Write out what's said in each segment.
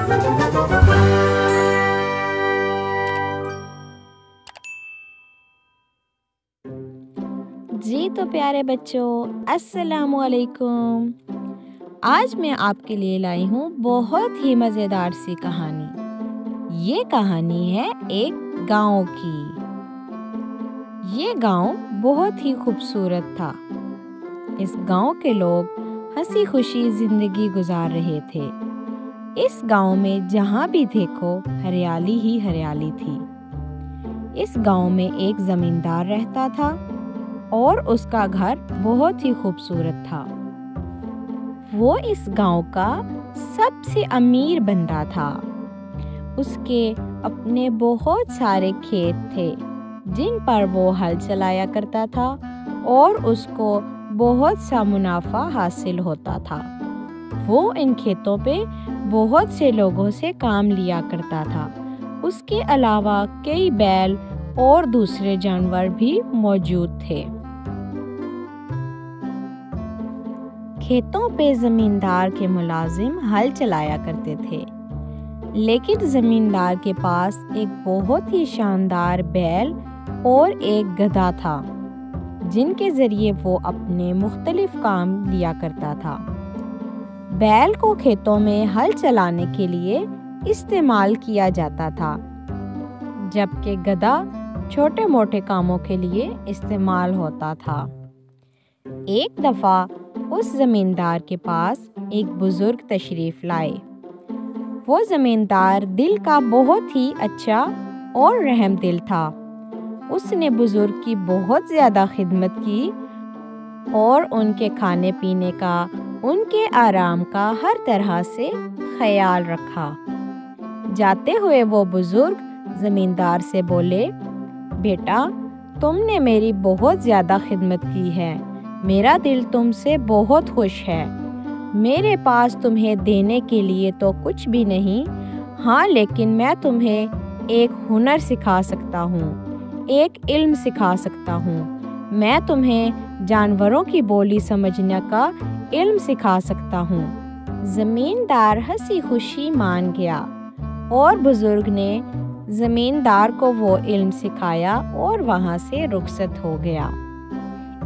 جی تو پیارے بچوں، السلام علیکم۔ آج میں آپ کے لیے لائی ہوں بہت ہی مزیدار سی کہانی۔ یہ کہانی ہے ایک گاؤں کی۔ یہ گاؤں بہت ہی خوبصورت تھا۔ اس گاؤں کے لوگ ہنسی خوشی زندگی گزار رہے تھے۔ اس گاؤں میں جہاں بھی دیکھو ہریالی ہی ہریالی تھی۔ اس گاؤں میں ایک زمیندار رہتا تھا اور اس کا گھر بہت ہی خوبصورت تھا۔ وہ اس گاؤں کا سب سے امیر بندہ تھا۔ اس کے اپنے بہت سارے کھیت تھے جن پر وہ ہل چلایا کرتا تھا اور اس کو بہت سا منافع حاصل ہوتا تھا۔ وہ ان کھیتوں پہ بہت سے لوگوں سے کام لیا کرتا تھا۔ اس کے علاوہ کئی بیل اور دوسرے جانور بھی موجود تھے۔ کھیتوں پہ زمیندار کے ملازم ہل چلایا کرتے تھے، لیکن زمیندار کے پاس ایک بہت ہی شاندار بیل اور ایک گدھا تھا جن کے ذریعے وہ اپنے مختلف کام لیا کرتا تھا۔ بیل کو کھیتوں میں ہل چلانے کے لیے استعمال کیا جاتا تھا، جبکہ گدھا چھوٹے موٹے کاموں کے لیے استعمال ہوتا تھا۔ ایک دفعہ اس زمیندار کے پاس ایک بزرگ تشریف لائے۔ وہ زمیندار دل کا بہت ہی اچھا اور رحم دل تھا۔ اس نے بزرگ کی بہت زیادہ خدمت کی اور ان کے کھانے پینے کا، ان کے آرام کا ہر طرح سے خیال رکھا۔ جاتے ہوئے وہ بزرگ زمیندار سے بولے، بیٹا، تم نے میری بہت زیادہ خدمت کی ہے۔ میرا دل تم سے بہت خوش ہے۔ میرے پاس تمہیں دینے کے لیے تو کچھ بھی نہیں، ہاں لیکن میں تمہیں ایک ہنر سکھا سکتا ہوں، ایک علم سکھا سکتا ہوں۔ میں تمہیں جانوروں کی بولی سمجھنے کا علم سکھا سکتا ہوں۔ زمیندار ہنسی خوشی مان گیا اور بزرگ نے زمیندار کو وہ علم سکھایا اور وہاں سے رخصت ہو گیا۔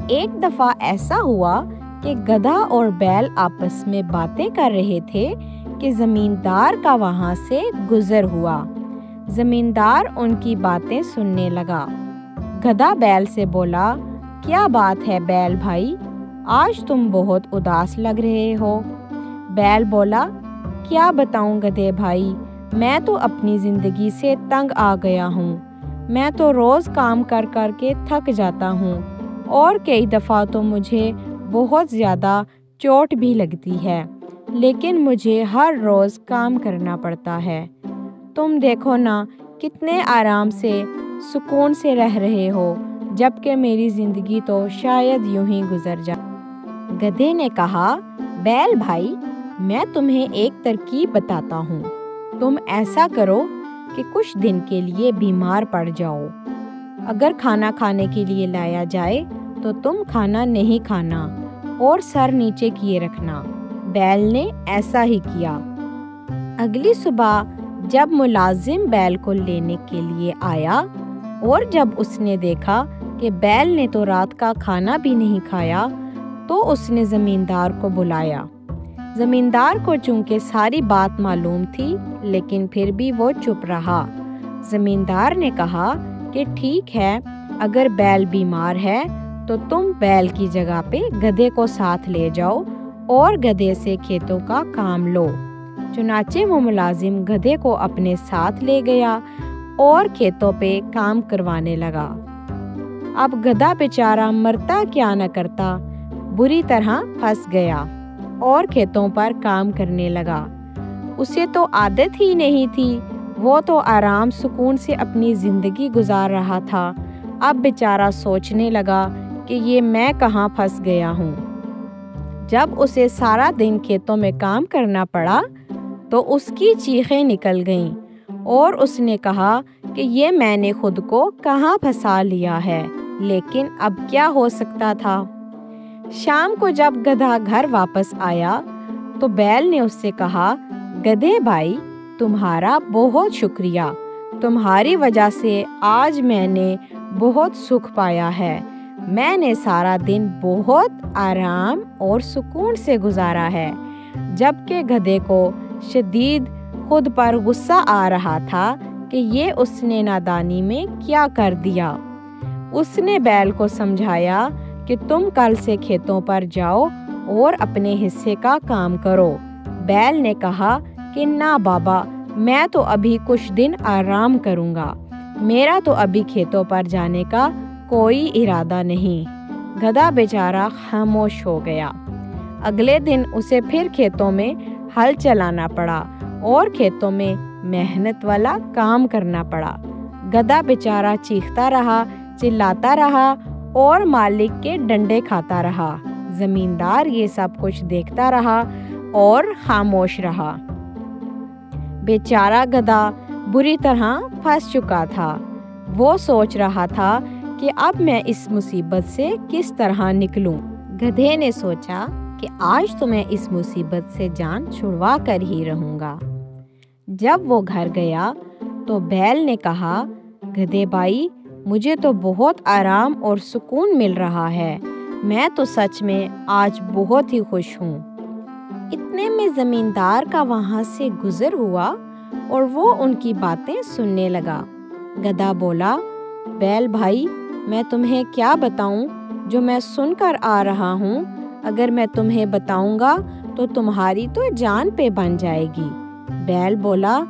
ایک دفعہ ایسا ہوا کہ گدھا اور بیل آپس میں باتیں کر رہے تھے کہ زمیندار کا وہاں سے گزر ہوا۔ زمیندار ان کی باتیں سننے لگا۔ گدھا بیل سے بولا، کیا بات ہے بیل بھائی، آج تم بہت اداس لگ رہے ہو۔ بیل بولا، کیا بتاؤں گدھے بھائی، میں تو اپنی زندگی سے تنگ آ گیا ہوں۔ میں تو روز کام کر کر کے تھک جاتا ہوں اور کئی دفعہ تو مجھے بہت زیادہ چوٹ بھی لگتی ہے، لیکن مجھے ہر روز کام کرنا پڑتا ہے۔ تم دیکھو نا کتنے آرام سے، سکون سے رہ رہے ہو، جبکہ میری زندگی تو شاید یوں ہی گزر جائے۔ گدھے نے کہا، بیل بھائی، میں تمہیں ایک ترکیب بتاتا ہوں۔ تم ایسا کرو کہ کچھ دن کے لیے بیمار پڑ جاؤ۔ اگر کھانا کھانے کے لیے لایا جائے تو تم کھانا نہیں کھانا اور سر نیچے کیے رکھنا۔ بیل نے ایسا ہی کیا۔ اگلی صبح جب ملازم بیل کو لینے کے لیے آیا اور جب اس نے دیکھا کہ بیل نے تو رات کا کھانا بھی نہیں کھایا، تو اس نے زمیندار کو بلایا۔ زمیندار کو چونکہ ساری بات معلوم تھی، لیکن پھر بھی وہ چپ رہا۔ زمیندار نے کہا کہ ٹھیک ہے، اگر بیل بیمار ہے تو تم بیل کی جگہ پہ گدھے کو ساتھ لے جاؤ اور گدھے سے کھیتوں کا کام لو۔ چنانچہ وہ ملازم گدھے کو اپنے ساتھ لے گیا اور کھیتوں پہ کام کروانے لگا۔ اب گدھا بیچارہ مرتا کیا نہ کرتا، بری طرح پھنس گیا اور کھیتوں پر کام کرنے لگا۔ اسے تو عادت ہی نہیں تھی، وہ تو آرام سکون سے اپنی زندگی گزار رہا تھا۔ اب بیچارہ سوچنے لگا کہ یہ میں کہاں پھنس گیا ہوں۔ جب اسے سارا دن کھیتوں میں کام کرنا پڑا تو اس کی چیخیں نکل گئیں اور اس نے کہا کہ یہ میں نے خود کو کہاں پھنسا لیا ہے، لیکن اب کیا ہو سکتا تھا۔ شام کو جب گدھا گھر واپس آیا تو بیل نے اس سے کہا، گدھے بھائی، تمہارا بہت شکریہ، تمہاری وجہ سے آج میں نے بہت سکھ پایا ہے۔ میں نے سارا دن بہت آرام اور سکون سے گزارا ہے۔ جبکہ گدھے کو شدید خود پر غصہ آ رہا تھا کہ یہ اس نے نادانی میں کیا کر دیا۔ اس نے بیل کو سمجھایا کہ تم کل سے کھیتوں پر جاؤ اور اپنے حصے کا کام کرو۔ بیل نے کہا کہ نہ بابا، میں تو ابھی کچھ دن آرام کروں گا، میرا تو ابھی کھیتوں پر جانے کا کوئی ارادہ نہیں۔ گدھا بیچارہ خاموش ہو گیا۔ اگلے دن اسے پھر کھیتوں میں ہل چلانا پڑا اور کھیتوں میں محنت والا کام کرنا پڑا۔ گدھا بیچارہ چیختا رہا، چلاتا رہا اور مالک کے ڈنڈے کھاتا رہا۔ زمیندار یہ سب کچھ دیکھتا رہا اور خاموش رہا۔ بیچارہ گدھا بری طرح پھنس چکا تھا۔ وہ سوچ رہا تھا کہ اب میں اس مصیبت سے کس طرح نکلوں۔ گدھے نے سوچا کہ آج تو میں اس مصیبت سے جان چھڑوا کر ہی رہوں گا۔ جب وہ گھر گیا تو بیل نے کہا، گدھے بھائی، مجھے تو بہت آرام اور سکون مل رہا ہے، میں تو سچ میں آج بہت ہی خوش ہوں۔ اتنے میں زمیندار کا وہاں سے گزر ہوا اور وہ ان کی باتیں سننے لگا۔ گدھا بولا، بیل بھائی، میں تمہیں کیا بتاؤں جو میں سن کر آ رہا ہوں؟ اگر میں تمہیں بتاؤں گا تو تمہاری تو جان پہ بن جائے گی۔ بیل بولا،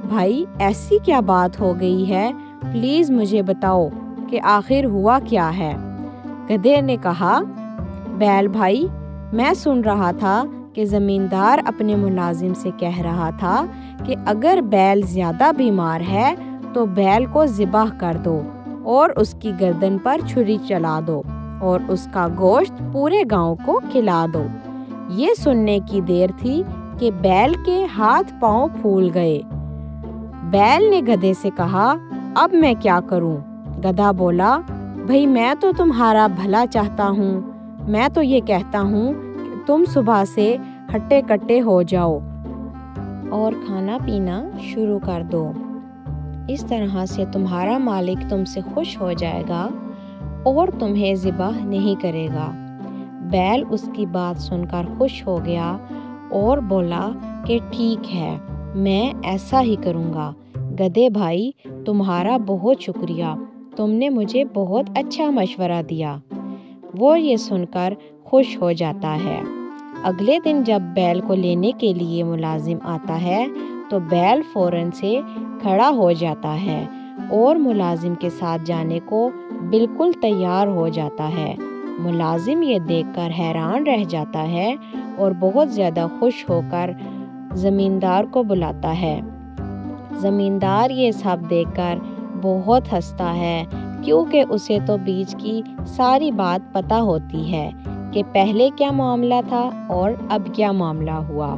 بھائی ایسی کیا بات ہو گئی ہے، پلیز مجھے بتاؤ کہ آخر ہوا کیا ہے۔ گدھے نے کہا، بیل بھائی، میں سن رہا تھا کہ زمیندار اپنے ملازم سے کہہ رہا تھا کہ اگر بیل زیادہ بیمار ہے تو بیل کو ذبح کر دو اور اس کی گردن پر چھری چلا دو اور اس کا گوشت پورے گاؤں کو کھلا دو۔ یہ سننے کی دیر تھی کہ بیل کے ہاتھ پاؤں پھول گئے۔ بیل نے گدھے سے کہا، اب میں کیا کروں؟ گدھا بولا، بھائی میں تو تمہارا بھلا چاہتا ہوں، میں تو یہ کہتا ہوں کہ تم صبح سے ہٹے کٹے ہو جاؤ اور کھانا پینا شروع کر دو۔ اس طرح سے تمہارا مالک تم سے خوش ہو جائے گا اور تمہیں ذبح نہیں کرے گا۔ بیل اس کی بات سن کر خوش ہو گیا اور بولا کہ ٹھیک ہے، میں ایسا ہی کروں گا۔ گدھے بھائی، تمہارا بہت شکریہ، تم نے مجھے بہت اچھا مشورہ دیا۔ وہ یہ سن کر خوش ہو جاتا ہے۔ اگلے دن جب بیل کو لینے کے لیے ملازم آتا ہے تو بیل فوراً سے کھڑا ہو جاتا ہے اور ملازم کے ساتھ جانے کو بالکل تیار ہو جاتا ہے۔ ملازم یہ دیکھ کر حیران رہ جاتا ہے اور بہت زیادہ خوش ہو کر زمیندار کو بلاتا ہے۔ زمیندار یہ سب دیکھ کر بہت ہنستا ہے کیونکہ اسے تو بیچ کی ساری بات پتہ ہوتی ہے کہ پہلے کیا معاملہ تھا اور اب کیا معاملہ ہوا۔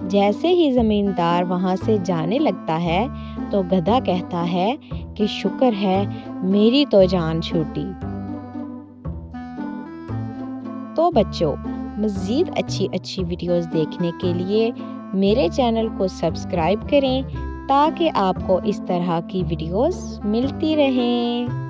جیسے ہی زمیندار وہاں سے جانے لگتا ہے تو گدھا کہتا ہے کہ شکر ہے میری تو جان چھوٹی۔ تو بچوں، مزید اچھی ویڈیوز دیکھنے کے لیے میرے چینل کو سبسکرائب کریں تاکہ آپ کو اس طرح کی ویڈیوز ملتی رہیں۔